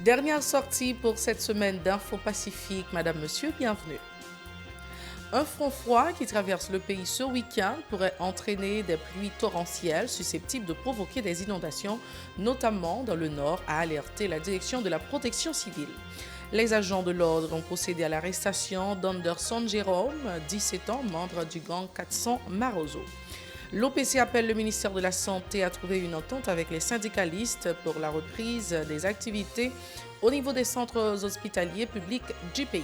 Dernière sortie pour cette semaine d'Info Pacifique. Madame, Monsieur, bienvenue. Un front froid qui traverse le pays ce week-end pourrait entraîner des pluies torrentielles susceptibles de provoquer des inondations, notamment dans le nord, a alerté la direction de la protection civile. Les agents de l'ordre ont procédé à l'arrestation d'Anderson Jérôme, 17 ans, membre du gang 400 Marozo. L'OPC appelle le ministère de la Santé à trouver une entente avec les syndicalistes pour la reprise des activités au niveau des centres hospitaliers publics du pays.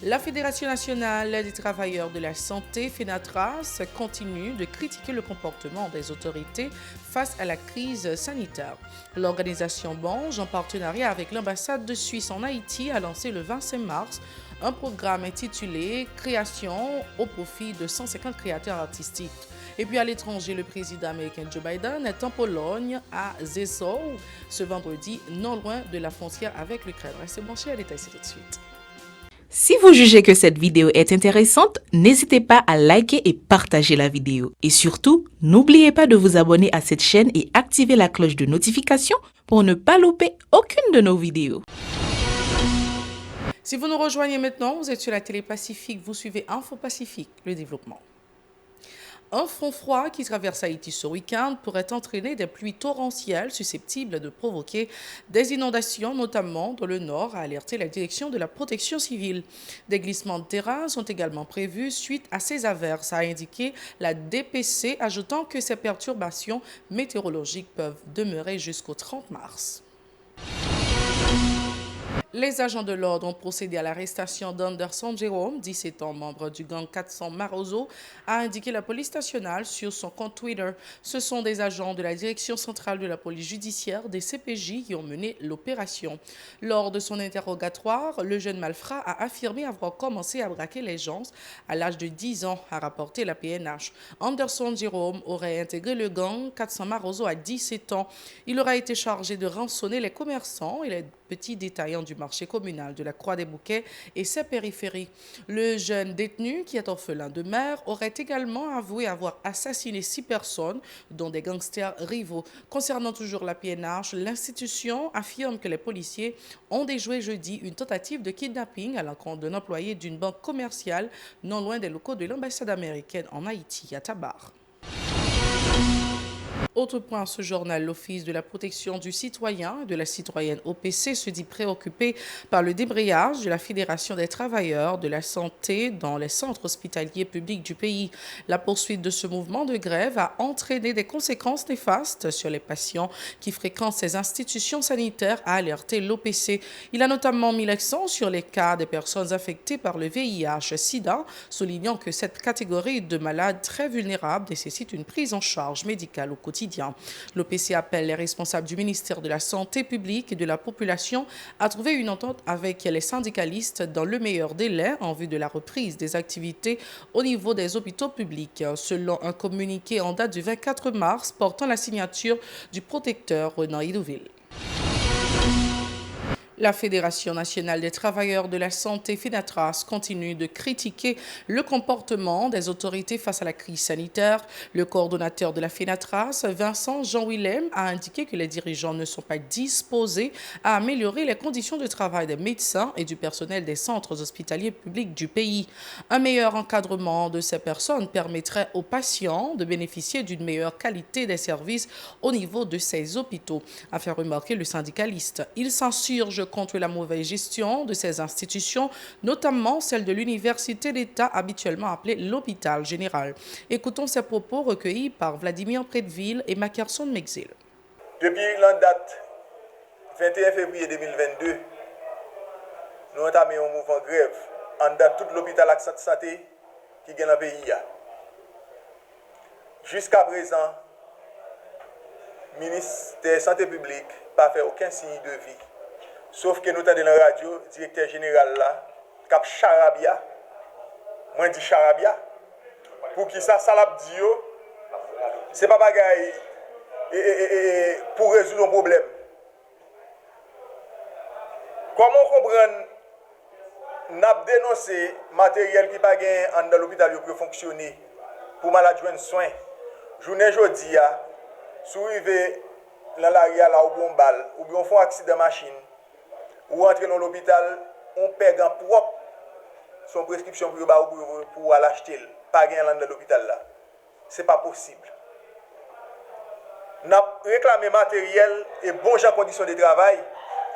La Fédération nationale des travailleurs de la santé, FENATRAS, continue de critiquer le comportement des autorités face à la crise sanitaire. L'organisation Bonge, en partenariat avec l'ambassade de Suisse en Haïti, a lancé le 25 mars un programme intitulé « Création au profit de 150 créateurs artistiques ». Et puis à l'étranger, le président américain Joe Biden est en Pologne, à Rzeszów, ce vendredi, non loin de la frontière avec l'Ukraine. Restez branchés à l'état ici tout de suite. Si vous jugez que cette vidéo est intéressante, n'hésitez pas à liker et partager la vidéo. Et surtout, n'oubliez pas de vous abonner à cette chaîne et activer la cloche de notification pour ne pas louper aucune de nos vidéos. Si vous nous rejoignez maintenant, vous êtes sur la télé Pacifique, vous suivez Info Pacifique, le développement. Un front froid qui traverse Haïti ce week-end pourrait entraîner des pluies torrentielles susceptibles de provoquer des inondations, notamment dans le nord, a alerté la direction de la protection civile. Des glissements de terrain sont également prévus suite à ces averses, a indiqué la DPC, ajoutant que ces perturbations météorologiques peuvent demeurer jusqu'au 30 mars. Les agents de l'ordre ont procédé à l'arrestation d'Anderson Jérôme, 17 ans, membre du gang 400 Marozo, a indiqué la police nationale sur son compte Twitter. Ce sont des agents de la direction centrale de la police judiciaire des CPJ qui ont mené l'opération. Lors de son interrogatoire, le jeune malfrat a affirmé avoir commencé à braquer les gens à l'âge de 10 ans, a rapporté la PNH. Anderson Jérôme aurait intégré le gang 400 Marozo à 17 ans. Il aura été chargé de rançonner les commerçants et les petits détaillants du marché communal de la Croix-des-Bouquets et ses périphéries. Le jeune détenu, qui est orphelin de mère, aurait également avoué avoir assassiné 6 personnes, dont des gangsters rivaux. Concernant toujours la PNH, l'institution affirme que les policiers ont déjoué jeudi une tentative de kidnapping à l'encontre d'un employé d'une banque commerciale non loin des locaux de l'ambassade américaine en Haïti, à Tabar. Autre point, ce journal, l'Office de la protection du citoyen et de la citoyenne OPC se dit préoccupé par le débrayage de la Fédération des travailleurs de la santé dans les centres hospitaliers publics du pays. La poursuite de ce mouvement de grève a entraîné des conséquences néfastes sur les patients qui fréquentent ces institutions sanitaires, a alerté l'OPC. Il a notamment mis l'accent sur les cas des personnes affectées par le VIH-Sida, soulignant que cette catégorie de malades très vulnérables nécessite une prise en charge médicale au quotidien. L'OPC appelle les responsables du ministère de la Santé publique et de la population à trouver une entente avec les syndicalistes dans le meilleur délai en vue de la reprise des activités au niveau des hôpitaux publics. Selon un communiqué en date du 24 mars portant la signature du protecteur Renan Idouville. La Fédération nationale des travailleurs de la santé, FENATRAS, continue de critiquer le comportement des autorités face à la crise sanitaire. Le coordonnateur de la FENATRAS, Vincent Jean-Willem, a indiqué que les dirigeants ne sont pas disposés à améliorer les conditions de travail des médecins et du personnel des centres hospitaliers publics du pays. Un meilleur encadrement de ces personnes permettrait aux patients de bénéficier d'une meilleure qualité des services au niveau de ces hôpitaux, a fait remarquer le syndicaliste. Il s'insurge contre la mauvaise gestion de ces institutions, notamment celle de l'université d'État habituellement appelée l'hôpital général. Écoutons ces propos recueillis par Vladimir Prédeville et Mackerson Mexil. Depuis la date 21 février 2022, nous entamons un mouvement de grève en date tout l'hôpital de santé qui est dans le pays. Jusqu'à présent, le ministère de la Santé publique n'a pas fait aucun signe de vie. Sauf que nous avons dans la radio, le directeur général là, cap charabia, moi dit charabia, pour qui ça l'a dit, c'est pas bagaille pour résoudre un problème. Comment comprendre, nous avons dénoncé matériel qui n'a pas dans l'hôpital pour fonctionner, pour malade joindre soin. Journée jeudi, si vous arrivez dans l'arrière là, ou bon balle, ou bien on fait un accident de machine, ou entrer dans l'hôpital, on paie en propre son prescription pour aller acheter, pas gagner dans l'hôpital là. C'est pas possible. Nous avons réclamé matériel et bon conditions de travail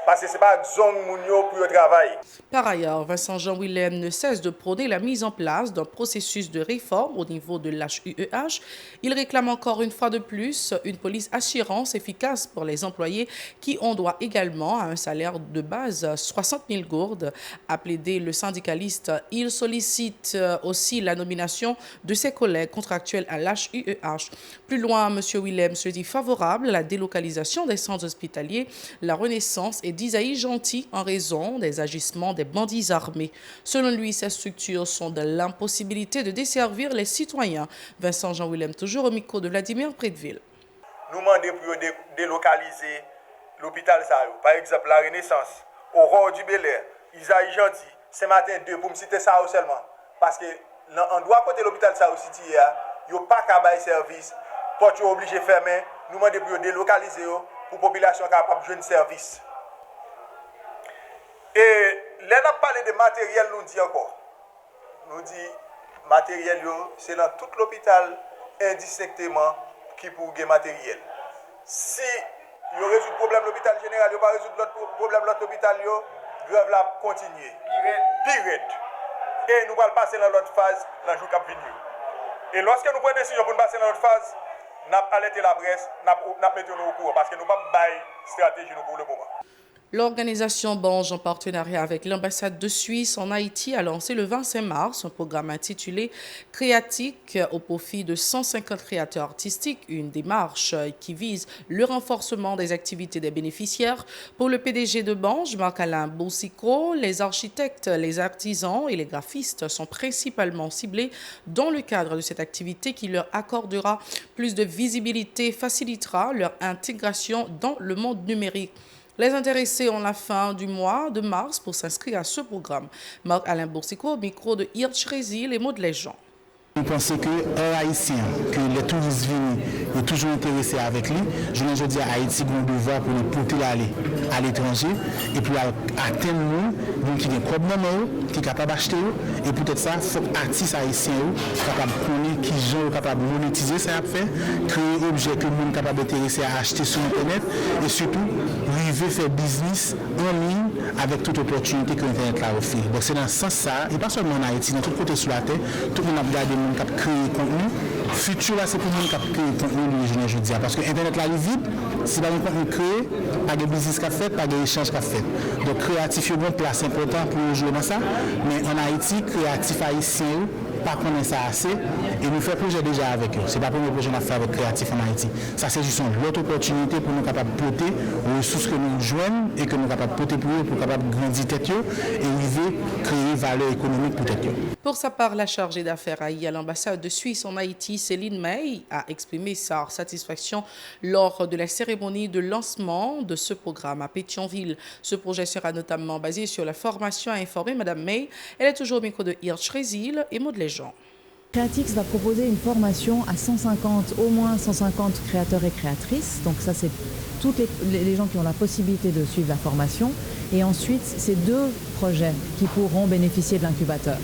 parce que ce n'est pas zone pour le travail. Par ailleurs, Vincent Jean Willem ne cesse de prôner la mise en place d'un processus de réforme au niveau de l'HUEH. Il réclame encore une fois de plus une police assurance efficace pour les employés qui ont droit également à un salaire de base 60 000 gourdes. A plaidé le syndicaliste, il sollicite aussi la nomination de ses collègues contractuels à l'HUEH. Plus loin, M. Willem se dit favorable à la délocalisation des centres hospitaliers, la renaissance et d'Isaïe Gentil en raison des agissements des bandits armés. Selon lui, ces structures sont de l'impossibilité de desservir les citoyens. Vincent Jean Willem, toujours au micro de Vladimir Prédeville. Nous demandons pour délocaliser l'hôpital Sao. Par exemple, la Renaissance, Aurore du Bel-Air, Isaïe Gentil, ce matin 2, pour me citer Sao seulement. Parce que en droit côté l'hôpital Sao City, il n'y a pas qu'à bailler service, porte obligé de fermer. Nous demandons pour délocaliser pour la population capable de jouer un service. Et là, on a parlé de matériel, nous dit encore. Nous dit matériel, c'est dans tout l'hôpital, indistinctement, qui pour gagner matériel. Si il résout le problème de l'hôpital général, il ne pas résoudre le problème de l'hôpital, grève la continuer. Pire. Et nous allons passer dans l'autre phase, dans le jour qui vient. Et lorsque nous prenons une décision pour passer dans l'autre phase, nous avons alerté la presse, nous avons mis au courant, parce que nous n'avons pas de stratégie pour le moment. L'organisation Bange, en partenariat avec l'ambassade de Suisse en Haïti, a lancé le 25 mars un programme intitulé Créatique au profit de 150 créateurs artistiques, une démarche qui vise le renforcement des activités des bénéficiaires. Pour le PDG de Bange, Marc-Alain Boussico, les architectes, les artisans et les graphistes sont principalement ciblés dans le cadre de cette activité qui leur accordera plus de visibilité et facilitera leur intégration dans le monde numérique. Les intéressés ont la fin du mois de mars pour s'inscrire à ce programme. Marc-Alain Boussico, au micro de Hirsch Rézy, les mots de les gens. Je pense que un Haïtien, que les touristes viennent, est toujours intéressé avec lui. Je dis à Haïti, a un devoir pour le porter à l'étranger et pour atteindre nous, qui est problème, qui est capable d'acheter. Et peut-être ça, il faut que les artistes haïtiens soient capables de connaître, qui sont capables de monétiser ça à faire, créer des objets que nous sommes capables d'intéresser à acheter sur Internet et surtout, arriver à faire business en ligne avec toute opportunité que l'Internet a offert. Donc c'est dans ce sens ça, et pas seulement en Haïti, dans tout côté sur la terre, tout le monde a regardé qui a créé contenu. Futur là, c'est pour nous qui a créé contenu, je dis. Parce que Internet là, il est vide. Si pas un contenu créé, pas de business qu'a fait, pas d'échange qu'a fait. Donc créatif, il y a une place importante pour jouer dans ça. Mais en Haïti, créatif haïtien, pas connaître ça assez. Et nous faisons projet déjà avec eux. Ce n'est pas le premier projet qu'on a fait avec créatif en Haïti. Ça, c'est juste l'autre opportunité pour nous capables de porter aux ressources que nous joignons et que nous capables de porter pour eux, pour capables de grandir tête et arriver créer valeur économique pour tête. Pour sa part, la chargée d'affaires à l'ambassade de Suisse en Haïti, Céline May, a exprimé sa satisfaction lors de la cérémonie de lancement de ce programme à Pétionville. Ce projet sera notamment basé sur la formation, a informé Mme May. Elle est toujours au micro de Hirsch Rézy et Maud Léjean. Créatix va proposer une formation à 150, au moins 150 créateurs et créatrices. Donc ça, c'est tous les gens qui ont la possibilité de suivre la formation. Et ensuite, c'est 2 projets qui pourront bénéficier de l'incubateur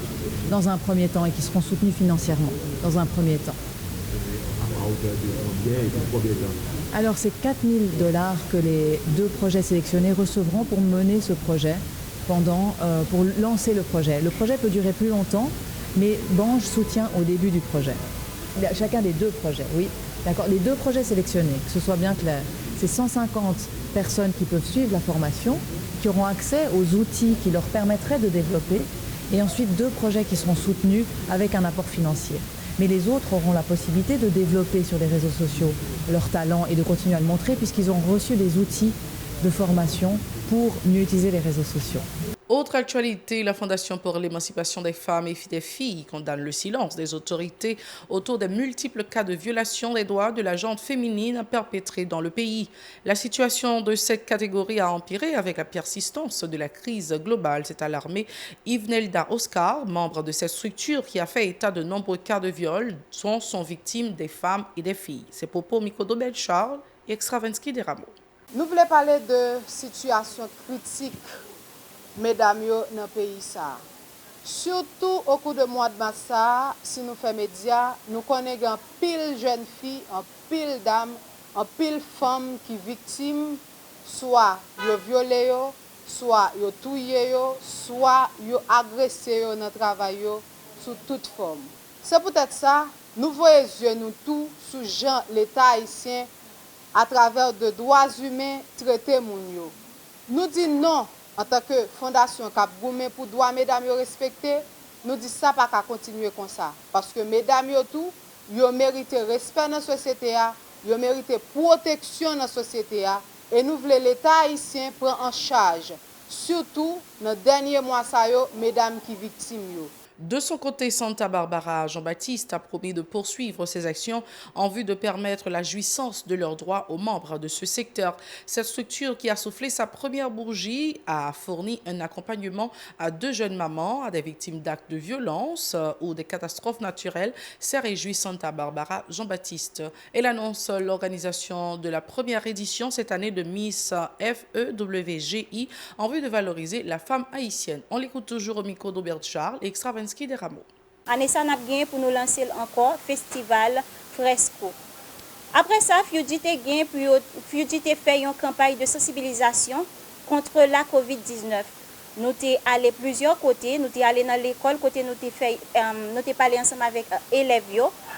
dans un premier temps et qui seront soutenus financièrement dans un premier temps. Alors, c'est 4 000 $ que les 2 projets sélectionnés recevront pour mener ce projet, pour lancer le projet. Le projet peut durer plus longtemps, mais Bange soutient au début du projet. Chacun des 2 projets, oui. D'accord. Les 2 projets sélectionnés, que ce soit bien clair, c'est 150 personnes qui peuvent suivre la formation, qui auront accès aux outils qui leur permettraient de développer, et ensuite 2 projets qui seront soutenus avec un apport financier. Mais les autres auront la possibilité de développer sur les réseaux sociaux leur talent et de continuer à le montrer puisqu'ils ont reçu des outils de formation pour mieux utiliser les réseaux sociaux. Autre actualité, la Fondation pour l'émancipation des femmes et des filles condamne le silence des autorités autour des multiples cas de violation des droits de la gente féminine perpétrés dans le pays. La situation de cette catégorie a empiré avec la persistance de la crise globale, s'est alarmé Yves-Nelda Oscar, membre de cette structure qui a fait état de nombreux cas de viol dont sont victimes des femmes et des filles. Ces propos, Miko Dobel Charles et Extravenski des Rameaux. Nous voulons parler de situation critique mesdames yo dans le pays ça. Surtout au cours de mois de mars, si nous faisons médias, nous connaissons un pile jeunes filles, un pile dames, un pile femmes qui victimes, soit yo violé yo, soit yo touye yo, soit yo agressé yo dans le travail yo, sous toute forme. C'est peut-être ça, nous voyons yeux nous tout sous Jean l'État haïtien à travers de droits humains traités moun yo. Nous disons non en tant que fondation Cap Goumé pour droits mesdames yo respecter, nous disons ça pas qu'à continuer comme ça parce que mesdames yo tout, yo mérite respect dans la société a, yo mérite protection dans la société a et nous voulons l'État haïtien prendre en charge surtout dans les derniers mois ça yo mesdames qui victimes yo. De son côté, Santa Barbara Jean-Baptiste a promis de poursuivre ses actions en vue de permettre la jouissance de leurs droits aux membres de ce secteur. Cette structure qui a soufflé sa première bourgie a fourni un accompagnement à 2 jeunes mamans, à des victimes d'actes de violence ou des catastrophes naturelles, s'est réjoui Santa Barbara Jean-Baptiste. Elle annonce l'organisation de la première édition cette année de Miss FEWGI en vue de valoriser la femme haïtienne. On l'écoute toujours au micro d'Aubert Charles et Extravenski des Rameaux. Année ça n'a gagné pour nous lancer encore festival Fresco. Après ça, Fuji te fait une campagne de sensibilisation contre la COVID-19. Nous sommes allés plusieurs côtés, nous sommes allés dans l'école, côté nous sommes parlé ensemble avec élèves,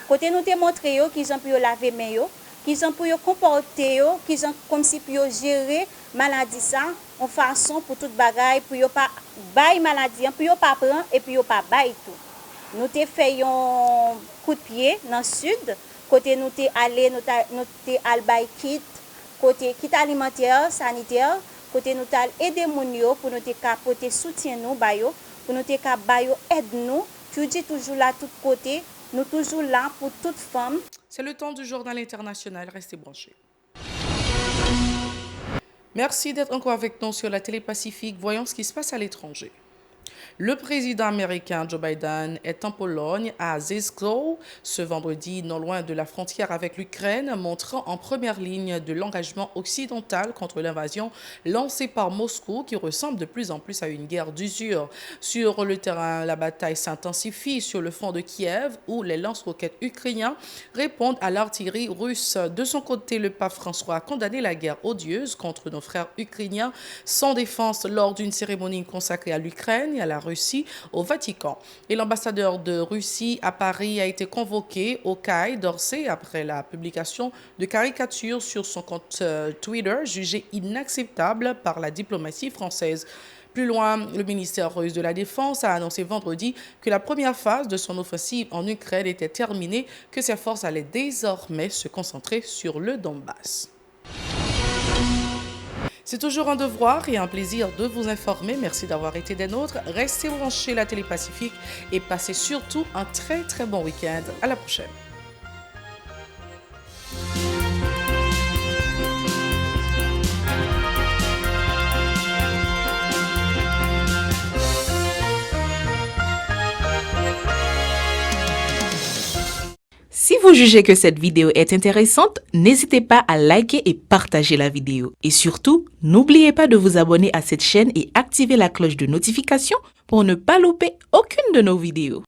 côté nous sommes montré qu'ils ont pu laver main, qu'ils ont pu comporter, qu'ils ont comme si pu gérer maladie ça en façon pour toute bagaille pour pas bail maladie pour pas prendre et puis pas bail tout. Nous te fait un coup de pied dans le sud, côté nous te allé nous te al bail kit, côté kit alimentaire, sanitaire, côté nous t'al aider moun yo pour nous te capoter soutien nous bayo, pour nous te cap bayo aide nous, tu dis toujours là tout côté, nous toujours là pour toute femme. C'est le temps du journal international, restez branchés. Merci d'être encore avec nous sur la télé Pacifique. Voyons ce qui se passe à l'étranger. Le président américain Joe Biden est en Pologne, à Rzeszów, ce vendredi, non loin de la frontière avec l'Ukraine, montrant en première ligne de l'engagement occidental contre l'invasion lancée par Moscou, qui ressemble de plus en plus à une guerre d'usure. Sur le terrain, la bataille s'intensifie sur le front de Kiev, où les lance-roquettes ukrainiens répondent à l'artillerie russe. De son côté, le pape François a condamné la guerre odieuse contre nos frères ukrainiens sans défense lors d'une cérémonie consacrée à l'Ukraine et à la Russie au Vatican. Et l'ambassadeur de Russie à Paris a été convoqué au Quai d'Orsay après la publication de caricatures sur son compte Twitter jugées inacceptables par la diplomatie française. Plus loin, le ministère russe de la Défense a annoncé vendredi que la première phase de son offensive en Ukraine était terminée, que ses forces allaient désormais se concentrer sur le Donbass. C'est toujours un devoir et un plaisir de vous informer. Merci d'avoir été des nôtres. Restez branchés la télé Pacifique et passez surtout un très très bon week-end. À la prochaine. Si vous jugez que cette vidéo est intéressante, n'hésitez pas à liker et partager la vidéo. Et surtout, n'oubliez pas de vous abonner à cette chaîne et activer la cloche de notification pour ne pas louper aucune de nos vidéos.